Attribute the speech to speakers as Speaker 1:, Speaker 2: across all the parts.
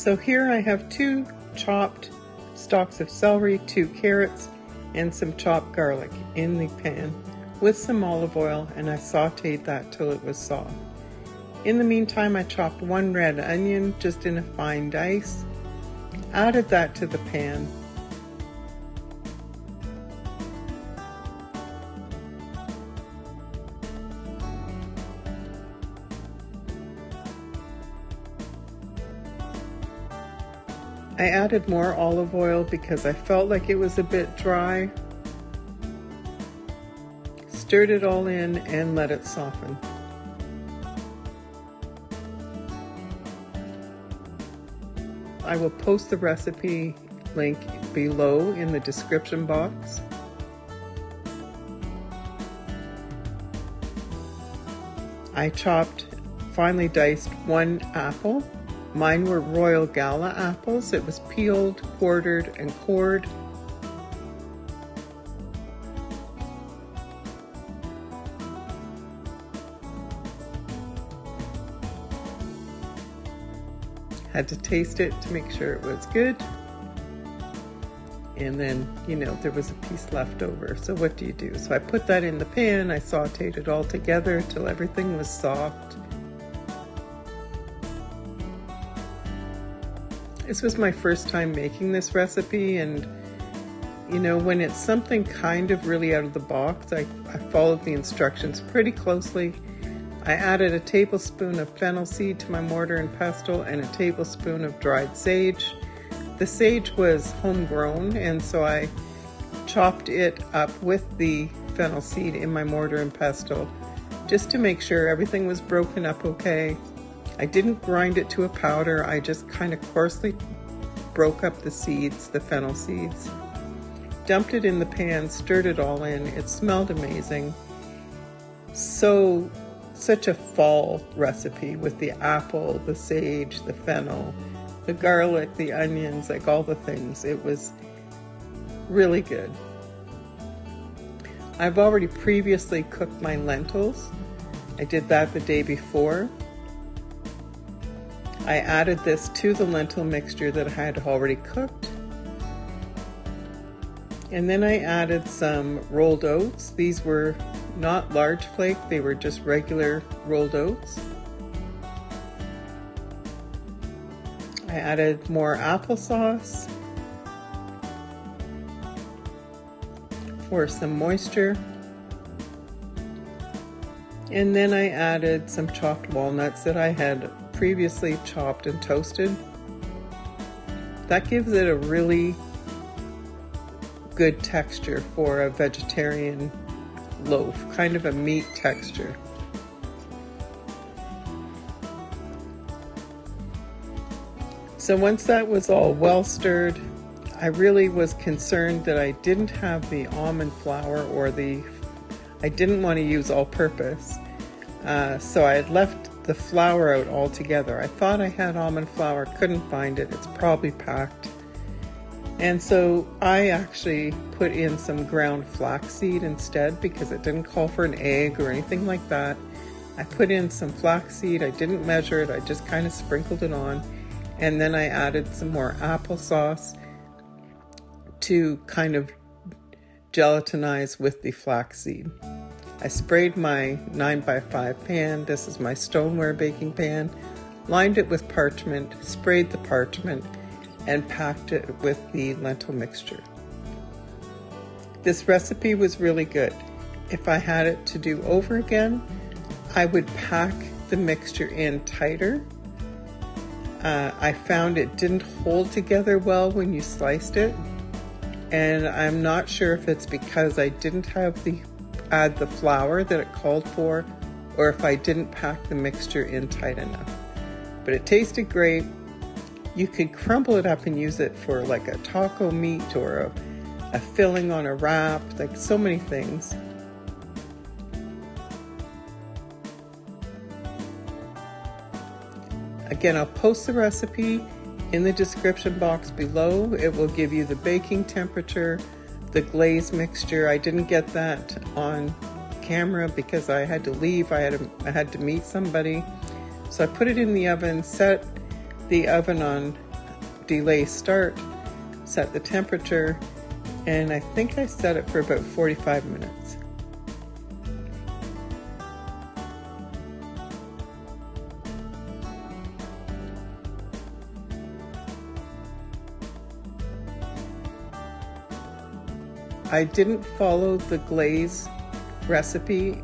Speaker 1: So here I have 2 chopped stalks of celery, 2 carrots, and some chopped garlic in the pan with some olive oil, and I sauteed that till it was soft. In the meantime, I chopped 1 red onion just in a fine dice, added that to the pan. I added more olive oil because I felt like it was a bit dry. Stirred it all in and let it soften. I will post the recipe link below in the description box. I chopped, finely diced 1 apple. Mine were Royal Gala apples. It was peeled, quartered, and cored. Had to taste it to make sure it was good. And then, there was a piece left over. So what do you do? So I put that in the pan. I sauteed it all together till everything was soft. This was my first time making this recipe, and when it's something kind of really out of the box, I followed the instructions pretty closely. I added a tablespoon of fennel seed to my mortar and pestle and a tablespoon of dried sage. The sage was homegrown, and so I chopped it up with the fennel seed in my mortar and pestle just to make sure everything was broken up okay. I didn't grind it to a powder, I just kind of coarsely broke up the seeds, the fennel seeds. Dumped it in the pan, stirred it all in. It smelled amazing. Such a fall recipe with the apple, the sage, the fennel, the garlic, the onions, like all the things. It was really good. I've already previously cooked my lentils. I did that the day before. I added this to the lentil mixture that I had already cooked. And then I added some rolled oats. These were not large flake, they were just regular rolled oats. I added more applesauce for some moisture. And then I added some chopped walnuts that I had previously chopped and toasted. That gives it a really good texture for a vegetarian loaf, kind of a meat texture. So once that was all well stirred, I really was concerned that I didn't have the almond flour I didn't want to use all-purpose. So I had left the flour out altogether. I thought I had almond flour, couldn't find it. It's probably packed. And so I actually put in some ground flaxseed instead because it didn't call for an egg or anything like that. I put in some flaxseed. I didn't measure it. I just kind of sprinkled it on. And then I added some more applesauce to kind of gelatinize with the flaxseed. I sprayed my 9x5 pan. This is my stoneware baking pan. Lined it with parchment, sprayed the parchment, and packed it with the lentil mixture. This recipe was really good. If I had it to do over again, I would pack the mixture in tighter. I found it didn't hold together well when you sliced it, and I'm not sure if it's because I didn't add the flour that it called for, or if I didn't pack the mixture in tight enough. But it tasted great. You could crumble it up and use it for like a taco meat or a filling on a wrap, like so many things. Again, I'll post the recipe in the description box below. It will give you the baking temperature, the glaze mixture. I didn't get that on camera because I had to leave. I had to meet somebody. So I put it in the oven, set the oven on delay start, set the temperature, and I think I set it for about 45 minutes. I didn't follow the glaze recipe.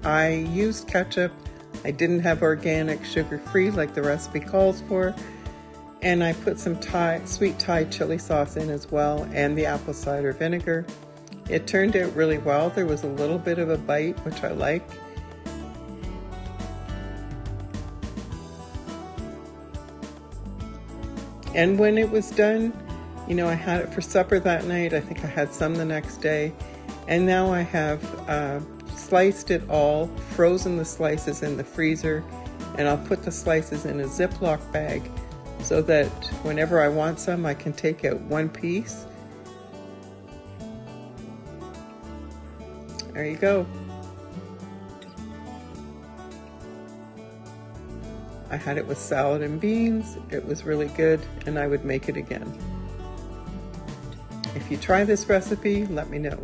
Speaker 1: I used ketchup. I didn't have organic sugar-free like the recipe calls for. And I put some sweet Thai chili sauce in as well, and the apple cider vinegar. It turned out really well. There was a little bit of a bite, which I like. And when it was done, you know, I had it for supper that night. I think I had some the next day. And now I have sliced it all, frozen the slices in the freezer, and I'll put the slices in a Ziploc bag so that whenever I want some, I can take out one piece. There you go. I had it with salad and beans. It was really good, and I would make it again. If you try this recipe, let me know.